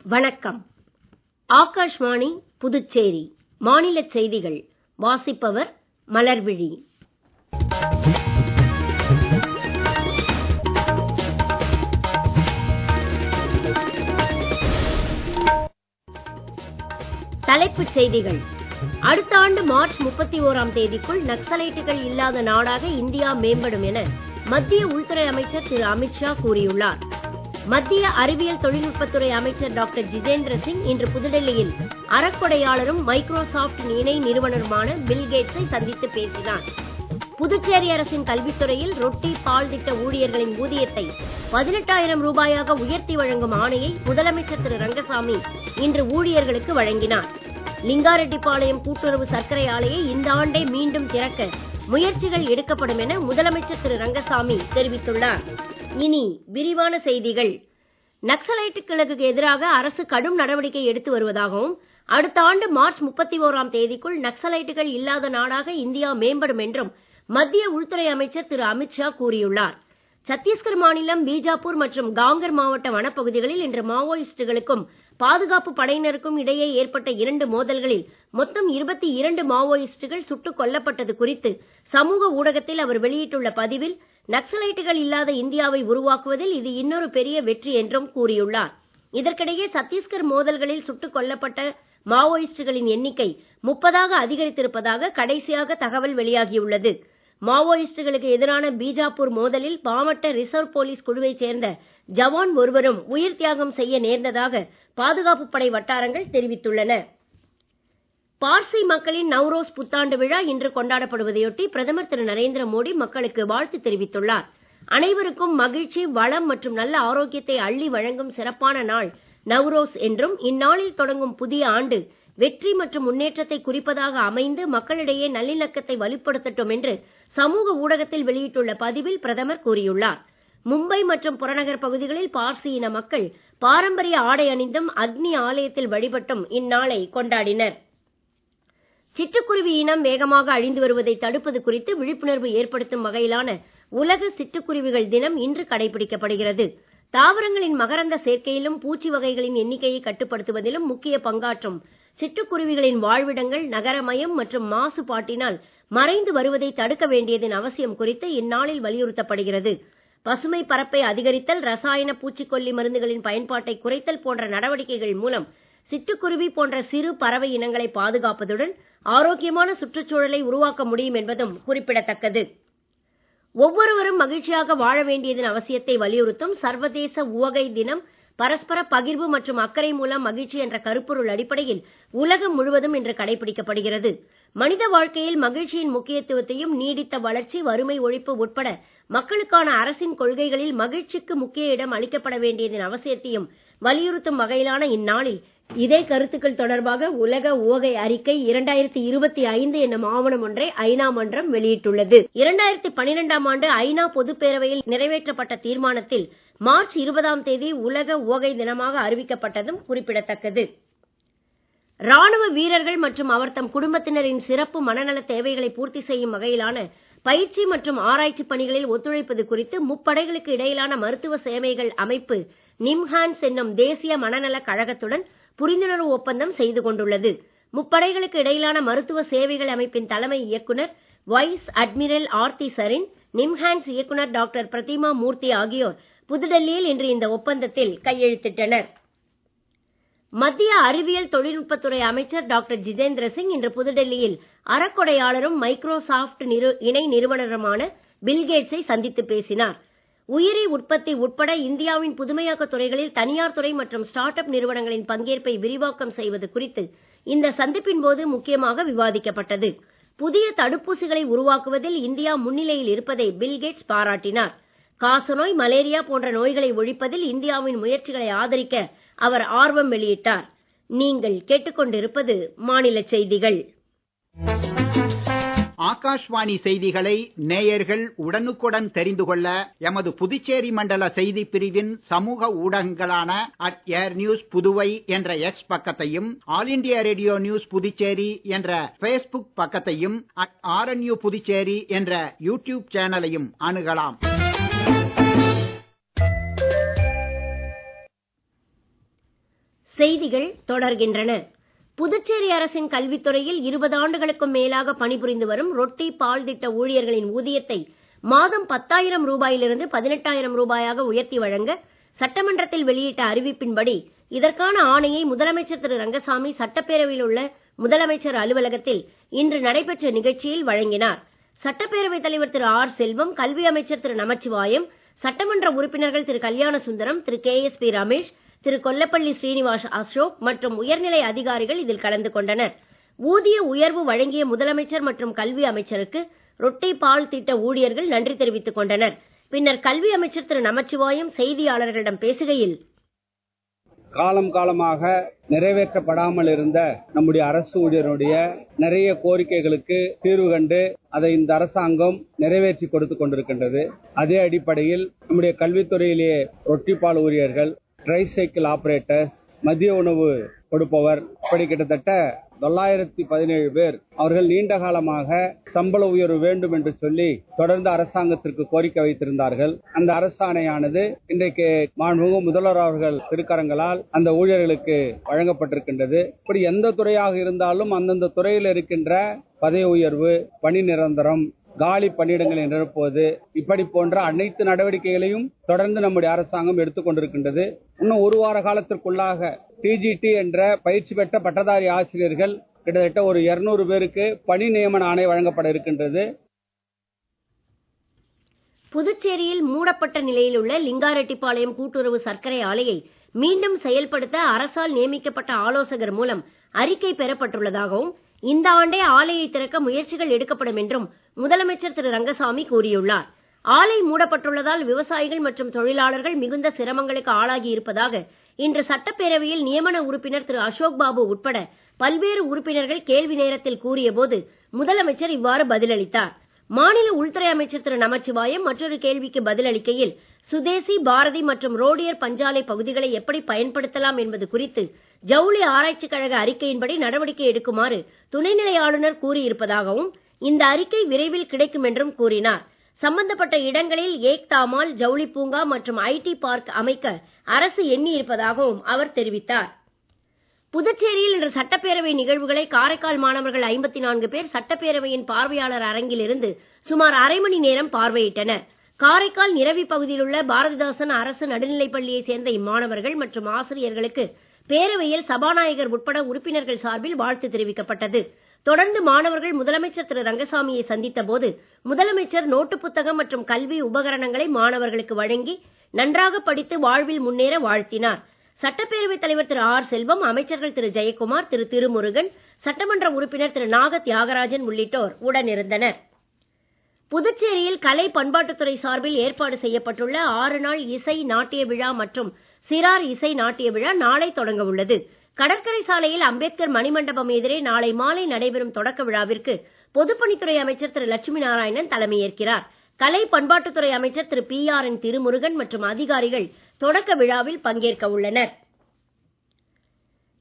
வணக்கம். ஆகாஷ்வாணி புதுச்சேரி மாநிலச் செய்திகள் வாசிப்பவர் மலர்விழி. தலைப்புச் செய்திகள். அடுத்த ஆண்டு மார்ச் 31ஆம் தேதிக்குள் நக்சலைட்டுகள் இல்லாத நாடாக இந்தியா மேம்படும் என மத்திய உள்துறை அமைச்சர் திரு அமித்ஷா கூறியுள்ளார். மத்திய அறிவியல் தொழில்நுட்பத்துறை அமைச்சர் டாக்டர் ஜிதேந்திர சிங் இன்று புதுடெல்லியில் அறக்கொடையாளரும் மைக்ரோசாப்ட் இணை நிறுவனருமான பில்கேட்ஸை சந்தித்து பேசினார். புதுச்சேரி அரசின் கல்வித்துறையில் ரொட்டி பால் திட்ட ஊழியர்களின் ஊதியத்தை 18,000 ரூபாயாக உயர்த்தி வழங்கும் ஆணையை முதலமைச்சர் திரு ரங்கசாமி இன்று ஊழியர்களுக்கு வழங்கினார். லிங்காரெட்டிப்பாளையம் கூட்டுறவு சர்க்கரை ஆலையை இந்த ஆண்டே மீண்டும் திறக்க முயற்சிகள் எடுக்கப்படும் என முதலமைச்சர் திரு ரங்கசாமி தெரிவித்துள்ளார். இனி விரிவான செய்திகள். நக்சலைட்டுகளுக்கு எதிராக அரசு கடும் நடவடிக்கை எடுத்து வருவதாகவும் அடுத்த ஆண்டு மார்ச் 31ஆம் தேதிக்குள் நக்சலைட்டுகள் இல்லாத நாடாக இந்தியா மேம்படும் என்றும் மத்திய உள்துறை அமைச்சர் திரு அமித்ஷா கூறியுள்ளார். சத்தீஸ்கர் மாநிலம் பீஜாப்பூர் மற்றும் காங்கர் மாவட்ட வனப்பகுதிகளில் இன்று மாவோயிஸ்டுகளுக்கும் பாதுகாப்பு படையினருக்கும் இடையே ஏற்பட்ட 2 மோதல்களில் மொத்தம் 22 மாவோயிஸ்டுகள் சுட்டுக் கொல்லப்பட்டது குறித்து சமூக ஊடகத்தில் அவர் வெளியிட்டுள்ள பதிவில் நக்சலைட்டுகள் இல்லாத இந்தியாவை உருவாக்குவதில் இது இன்னொரு பெரிய வெற்றி என்றும் கூறியுள்ளார். இதற்கிடையே சத்தீஸ்கர் மோதல்களில் சுட்டுக் கொல்லப்பட்ட மாவோயிஸ்டுகளின் எண்ணிக்கை 30ஆக அதிகரித்திருப்பதாக கடைசியாக தகவல் வெளியாகியுள்ளது. மாவோயிஸ்டுகளுக்கு எதிரான பீஜாப்பூர் மோதலில் மாவட்ட ரிசர்வ் போலீஸ் குழுவைச் சேர்ந்த ஜவான் ஒருவரும் உயிர் தியாகம் செய்ய நேர்ந்ததாக பாதுகாப்பு படை வட்டாரங்கள் தெரிவித்துள்ளன. பார்சி மக்களின் நவ்ரோஸ் புத்தாண்டு விழா இன்று கொண்டாடப்படுவதையொட்டி பிரதமர் திரு நரேந்திர மோடி மக்களுக்கு வாழ்த்து தெரிவித்துள்ளார். அனைவருக்கும் மகிழ்ச்சி, வளம் மற்றும் நல்ல ஆரோக்கியத்தை அள்ளி வழங்கும் சிறப்பான நாள் நவ்ரோஸ் என்றும் இந்நாளில் தொடங்கும் புதிய ஆண்டு வெற்றி மற்றும் முன்னேற்றத்தை குறிப்பதாக அமைந்து மக்களிடையே நல்லிணக்கத்தை வலுப்படுத்தட்டும் என்று சமூக ஊடகத்தில் வெளியிட்டுள்ள பதிவில் பிரதமர் கூறியுள்ளார். மும்பை மற்றும் புறநகர் பகுதிகளில் பார்சி இன மக்கள் பாரம்பரிய ஆடை அணிந்தும் அக்னி ஆலயத்தில் வழிபட்டும் இந்நாளை கொண்டாடினர். சிட்டுக்குருவி இனம் வேகமாக அழிந்து வருவதை தடுப்பது குறித்து விழிப்புணர்வு ஏற்படுத்தும் வகையிலான உலக சிட்டுக்குருவிகள் தினம் இன்று கடைபிடிக்கப்படுகிறது. தாவரங்களின் மகரந்த சேர்க்கையிலும் பூச்சி வகைகளின் எண்ணிக்கையை கட்டுப்படுத்துவதிலும் முக்கிய பங்காற்றும் சிட்டுக்குருவிகளின் வாழ்விடங்கள் நகரமயம் மற்றும் மாசுபாட்டினால் மறைந்து வருவதை தடுக்க வேண்டியதன் அவசியம் குறித்து இந்நாளில் வலியுறுத்தப்படுகிறது. பசுமை பரப்பை அதிகரித்தல், ரசாயன பூச்சிக்கொல்லி மருந்துகளின் பயன்பாட்டை குறைத்தல் போன்ற நடவடிக்கைகள் மூலம் சிட்டுக்குருவி போன்ற சிறு பறவை இனங்களை பாதுகாப்பதுடன் ஆரோக்கியமான சுற்றுச்சூழலை உருவாக்க முடியும் என்பதும் குறிப்பிடத்தக்கது. ஒவ்வொருவரும் மகிழ்ச்சியாக வாழ வேண்டியதன் அவசியத்தை வலியுறுத்தும் சர்வதேச உவகை தினம் பரஸ்பர பகிர்வு மற்றும் அக்கறை மூலம் மகிழ்ச்சி என்ற கருப்பொருள் அடிப்படையில் உலகம் முழுவதும் இன்று கடைபிடிக்கப்படுகிறது. மனித வாழ்க்கையில் மகிழ்ச்சியின் முக்கியத்துவத்தையும் நீடித்த வளர்ச்சி, வறுமை ஒழிப்பு உட்பட மக்களுக்கான அரசின் கொள்கைகளில் மகிழ்ச்சிக்கு முக்கிய இடம் அளிக்கப்பட வேண்டியதன் அவசியத்தையும் வலியுறுத்தும் வகையிலான இந்நாளில் இதே கருத்துக்கள் தொடர்பாக உலக உவகை அறிக்கை 2025 என்னும் ஆவணம் ஒன்றை ஐநா மன்றம் வெளியிட்டுள்ளது. 2012ஆம் ஆண்டு ஐநா பொதுப்பேரவையில் நிறைவேற்றப்பட்ட தீர்மானத்தில் மார்ச் 20ஆம் தேதி உலக உவகை தினமாக அறிவிக்கப்பட்டதும் குறிப்பிடத்தக்கது. ராணுவ வீரர்கள் மற்றும் அவர்தம் குடும்பத்தினரின் சிறப்பு மனநல தேவைகளை பூர்த்தி செய்யும் வகையிலான பயிற்சி மற்றும் ஆராய்ச்சி பணிகளில் ஒத்துழைப்பது குறித்து முப்படைகளுக்கு இடையிலான மருத்துவ சேவைகள் அமைப்பு நிம்ஹான்ஸ் என்னும் தேசிய மனநல கழகத்துடன் புரிந்துணர்வு ஒப்பந்தம் செய்து கொண்டுள்ளது. முப்படைகளுக்கு இடையிலான மருத்துவ சேவைகள் அமைப்பின் தலைமை இயக்குனர் வைஸ் அட்மிரல் ஆர்த்தி சரின், நிம்ஹான்ஸ் இயக்குனர் டாக்டர் பிரதிமா மூர்த்தி ஆகியோர் புதுடெல்லியில் இன்று இந்த ஒப்பந்தத்தில் கையெழுத்திட்டனர். மத்திய அறிவியல் தொழில்நுட்பத்துறை அமைச்சர் டாக்டர் ஜிதேந்திர சிங் இன்று புதுடெல்லியில் அறக்கொடையாளரும் மைக்ரோசாப்ட் இணை நிறுவனருமான பில்கேட்ஸை சந்தித்து பேசினார். உயிரி உற்பத்தி உட்பட இந்தியாவின் புதுமையாக்க துறைகளில் தனியார் துறை மற்றும் ஸ்டார்ட் அப் நிறுவனங்களின் பங்கேற்பை விரிவாக்கம் செய்வது குறித்து இந்த சந்திப்பின் போது முக்கியமாக விவாதிக்கப்பட்டது. புதிய தடுப்பூசிகளை உருவாக்குவதில் இந்தியா முன்னிலையில் இருப்பதை பில்கேட்ஸ் பாராட்டினார். காசநோய், மலேரியா போன்ற நோய்களை ஒழிப்பதில் இந்தியாவின் முயற்சிகளை ஆதரிக்க அவர் ஆர்வம் வெளியிட்டார். நீங்கள் கேட்டுக்கொண்டிருப்பது மாநில செய்திகள். ஆகாஷ்வாணி செய்திகளை நேயர்கள் உடனுக்குடன் தெரிந்து கொள்ள எமது புதுச்சேரி மண்டல செய்திப் பிரிவின் சமூக ஊடகங்களான @airnewspuduwai என்ற எக்ஸ் பக்கத்தையும், all India radio news Puducherry என்ற Facebook பக்கத்தையும், @RNU புதுச்சேரி என்ற யூடியூப் சேனலையும் அணுகலாம். செய்திகள் தொடர்கின்றன. புதுச்சேரி அரசின் கல்வித்துறையில் 20 ஆண்டுகளுக்கும் மேலாக பணிபுரிந்து வரும் ரொட்டி பால் திட்ட ஊழியர்களின் ஊதியத்தை மாதம் 10,000 ரூபாயிலிருந்து 18,000 ரூபாயாக உயர்த்தி வழங்க சட்டமன்றத்தில் வெளியிட்ட அறிவிப்பின்படி இதற்கான ஆணையை முதலமைச்சர் திரு ரங்கசாமி சட்டப்பேரவையில் உள்ள முதலமைச்சர் அலுவலகத்தில் இன்று நடைபெற்ற நிகழ்ச்சியில் வழங்கினார். சட்டப்பேரவைத் தலைவர் திரு ஆர். செல்வம், கல்வி அமைச்சர் திரு நமச்சிவாயம், சட்டமன்ற உறுப்பினர்கள் திரு கல்யாண சுந்தரம், திரு KSP ரமேஷ், திரு கொல்லப்பள்ளி ஸ்ரீனிவாஸ் அசோக் மற்றும் உயர்நிலை அதிகாரிகள் இதில் கலந்து கொண்டனர். ஊதிய உயர்வு வழங்கிய முதலமைச்சர் மற்றும் கல்வி அமைச்சருக்கு ரொட்டி பால் திட்ட ஊழியர்கள் நன்றி தெரிவித்துக் கொண்டனர். பின்னர் கல்வி அமைச்சர் திரு நமச்சிவாயம் செய்தியாளர்களிடம் பேசுகையில், காலமாக நிறைவேற்றப்படாமல் இருந்த நம்முடைய அரசு ஊழியருடைய நிறைய கோரிக்கைகளுக்கு தீர்வு கண்டு அதை இந்த அரசாங்கம் நிறைவேற்றி கொடுத்து கொண்டிருக்கின்றது. அதே அடிப்படையில் நம்முடைய கல்வித்துறையிலேயே ரொட்டிப்பால் ஊழியர்கள், ட்ரைசைக்கிள் ஆபரேட்டர்ஸ், மதிய உணவு கொடுப்பவர், இப்படி கிட்டத்தட்ட 917 பேர் அவர்கள் நீண்ட காலமாக சம்பள உயர்வு வேண்டும் என்று சொல்லி தொடர்ந்து அரசாங்கத்திற்கு கோரிக்கை வைத்திருந்தார்கள். அந்த அரசாணையானது இன்றைக்கு மாண்புமிகு முதல்வர் அவர்கள் திருக்கரங்களால் அந்த ஊழியர்களுக்கு வழங்கப்பட்டிருக்கின்றது. இப்படி எந்த துறையாக இருந்தாலும் அந்தந்த துறையில் இருக்கின்ற பதவி உயர்வு, பணி நிரந்தரம், காலி பணியிடங்களை நிரப்புவது, இப்படி போன்ற அனைத்து நடவடிக்கைகளையும் தொடர்ந்து நம்முடைய அரசாங்கம் எடுத்துக் கொண்டிருக்கின்றது. இன்னும் ஒரு வார காலத்திற்குள்ளாக TGT என்ற பயிற்சி பெற்ற பட்டதாரி ஆசிரியர்கள் கிட்டத்தட்ட ஒரு 200 பேருக்கு பணி நியமன ஆணை வழங்கப்பட இருக்கின்றது. புதுச்சேரியில் மூடப்பட்ட நிலையில் உள்ள லிங்காரெட்டிப்பாளையம் கூட்டுறவு சர்க்கரை ஆலையை மீண்டும் செயல்படுத்த அரசால் நியமிக்கப்பட்ட ஆலோசகர் மூலம் அறிக்கை பெறப்பட்டுள்ளதாகவும் இந்த ஆண்டே ஆலையை திறக்க முயற்சிகள் எடுக்கப்படும் என்றும் முதலமைச்சர் திரு ரங்கசாமி கூறியுள்ளார். ஆலை மூடப்பட்டுள்ளதால் விவசாயிகள் மற்றும் தொழிலாளர்கள் மிகுந்த சிரமங்களுக்கு ஆளாகி இருப்பதாக இன்று சட்டப்பேரவையில் நியமன உறுப்பினர் திரு அசோக் பாபு உட்பட பல்வேறு உறுப்பினர்கள் கேள்வி நேரத்தில் கூறியபோது முதலமைச்சர் இவ்வாறு பதிலளித்தார். மாநில உள்துறை அமைச்சர் திரு நமச்சிவாயம் மற்றொரு கேள்விக்கு பதிலளிக்கையில், சுதேசி, பாரதி மற்றும் ரோடியர் பஞ்சாலை பகுதிகளை எப்படி பயன்படுத்தலாம் என்பது குறித்து ஜவுளி ஆராய்ச்சி கழக அறிக்கையின்படி நடவடிக்கை எடுக்குமாறு துணைநிலை ஆளுநர் கூறியிருப்பதாகவும் இந்த அறிக்கை விரைவில் கிடைக்கும் என்றும் கூறினார். சம்பந்தப்பட்ட இடங்களில் ஏக்தா மால், ஜவுளி பூங்கா மற்றும் IT பார்க் அமைக்க அரசு எண்ணி இருப்பதாகவும் அவர் தெரிவித்தார். புதுச்சேரியில் இன்று சட்டப்பேரவை நிகழ்வுகளை காரைக்கால் மாணவர்கள் 54 பேர் சட்டப்பேரவையின் பார்வையாளர் அரங்கில் இருந்து சுமார் அரை மணி நேரம் பார்வையிட்டனர். காரைக்கால் நிரவி பகுதியில் உள்ள பாரதிதாசன் அரசு நடுநிலைப் பள்ளியைச் சேர்ந்த இம்மாணவர்கள் மற்றும் ஆசிரியர்களுக்கு பேரவையில் சபாநாயகர் உட்பட உறுப்பினர்கள் சார்பில் வாழ்த்து தெரிவிக்கப்பட்டது. தொடர்ந்து மாணவர்கள் முதலமைச்சர் திரு ரங்கசாமியை சந்தித்த போது முதலமைச்சர் நோட்டு புத்தகம் மற்றும் கல்வி உபகரணங்களை மாணவர்களுக்கு வழங்கி நன்றாக படித்து வாழ்வில் முன்னேற வாழ்த்தினார். சட்டப்பேரவைத் தலைவர் திரு ஆர். செல்வம், அமைச்சர்கள் திரு ஜெயக்குமார், திரு திருமுருகன், சட்டமன்ற உறுப்பினர் திரு நாக தியாகராஜன் உள்ளிட்டோர் உடனிருந்தனர். புதுச்சேரியில் கலை பண்பாட்டுத்துறை சார்பில் ஏற்பாடு செய்யப்பட்டுள்ள 6 நாள் இசை நாட்டிய விழா மற்றும் சிறார் இசை நாட்டிய விழா நாளை தொடங்க உள்ளது. கடற்கரை சாலையில் அம்பேத்கர் மணிமண்டபம் எதிரே நாளை மாலை நடைபெறும் தொடக்க விழாவிற்கு பொதுப்பணித்துறை அமைச்சர் திரு லட்சுமி நாராயணன் தலைமையேற்கிறார். கலை பண்பாட்டுத்துறை அமைச்சர் திரு PRN திருமுருகன் மற்றும் அதிகாரிகள் தொடக்க விழாவில் பங்கேற்க உள்ளனர்.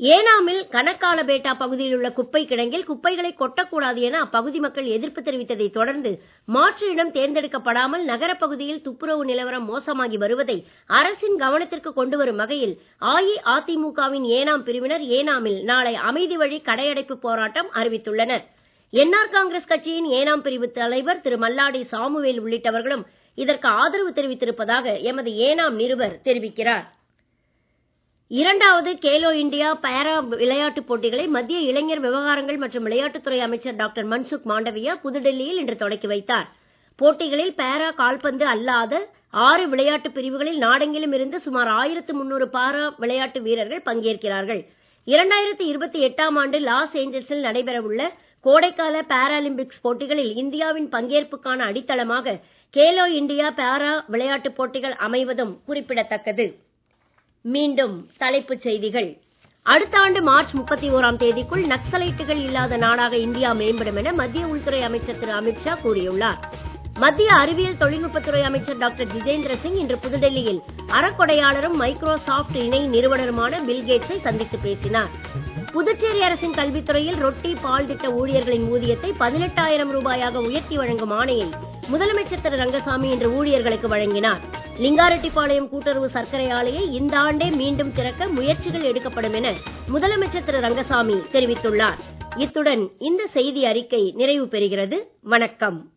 ஏனாமில் கனக்காலபேட்டா பகுதியில் உள்ள குப்பை கிடங்கில் குப்பைகளை கொட்டக்கூடாது என அப்பகுதி மக்கள் எதிர்ப்பு தெரிவித்ததை தொடர்ந்து மாற்று இடம் தேர்ந்தெடுக்கப்படாமல் நகரப் பகுதியில் துப்புரவு நிலவரம் மோசமாகி வருவதை அரசின் கவனத்திற்கு கொண்டு வரும் வகையில் அஇஅதிமுகவின் ஏனாம் பிரிவினர் ஏனாமில் நாளை அமைதி வழி கடையடைப்பு போராட்டம் அறிவித்துள்ளனர். என்ஆர் காங்கிரஸ் கட்சியின் ஏனாம் பிரிவு தலைவர் திரு மல்லாடி சாமுவேல் உள்ளிட்டவர்களும் இதற்கு ஆதரவு தெரிவித்திருப்பதாக எமது ஏனாம் நிருபர் தெரிவிக்கிறார். 2வது கேலோ இண்டியா பாரா விளையாட்டுப் போட்டிகளை மத்திய இளைஞர் விவகாரங்கள் மற்றும் விளையாட்டுத்துறை அமைச்சர் டாக்டர் மன்சுக் மாண்டவியா புதுடெல்லியில் இன்று தொடக்கி வைத்தார். போட்டிகளில் பாரா கால்பந்து அல்லாத 6 விளையாட்டு பிரிவுகளில் நாடெங்கிலும் இருந்து சுமார் 1300 பாரா விளையாட்டு வீரர்கள் பங்கேற்கிறார்கள். 2028ஆம் ஆண்டு லாஸ் ஏஞ்சல்ஸில் நடைபெறவுள்ள கோடைக்கால பாராலிம்பிக்ஸ் போட்டிகளில் இந்தியாவின் பங்கேற்புக்கான அடித்தளமாக கேலோ இண்டியா பாரா விளையாட்டுப் போட்டிகள் அமைவதும் குறிப்பிடத்தக்கது. மீண்டும் தலைப்புச் செய்திகள். அடுத்த ஆண்டு மார்ச் 31ஆம் தேதிக்குள் நக்சலைட்டுகள் இல்லாத நாடாக இந்தியா மேம்படும் என மத்திய உள்துறை அமைச்சர் திரு அமித்ஷா கூறியுள்ளார். மத்திய அறிவியல் தொழில்நுட்பத்துறை அமைச்சர் டாக்டர் ஜிதேந்திர சிங் இன்று புதுடெல்லியில் அறக்கொடையாளரும் மைக்ரோசாப்ட் இணை நிறுவனருமான பில்கேட்ஸை சந்தித்து பேசினார். புதுச்சேரி அரசின் கல்வித்துறையில் ரொட்டி பால் திட்ட ஊழியர்களின் ஊதியத்தை 18,000 ரூபாயாக உயர்த்தி வழங்கும் ஆணையை முதலமைச்சர் திரு ரங்கசாமி இன்று ஊழியர்களுக்கு வழங்கினார். லிங்காரெட்டிப்பாளையம் கூட்டுறவு சர்க்கரை ஆலையை இந்த ஆண்டே மீண்டும் திறக்க முயற்சிகள் எடுக்கப்படும் என முதலமைச்சர் திரு ரங்கசாமி தெரிவித்துள்ளார். இத்துடன் இந்த செய்தி அறிக்கை நிறைவு பெறுகிறது. வணக்கம்.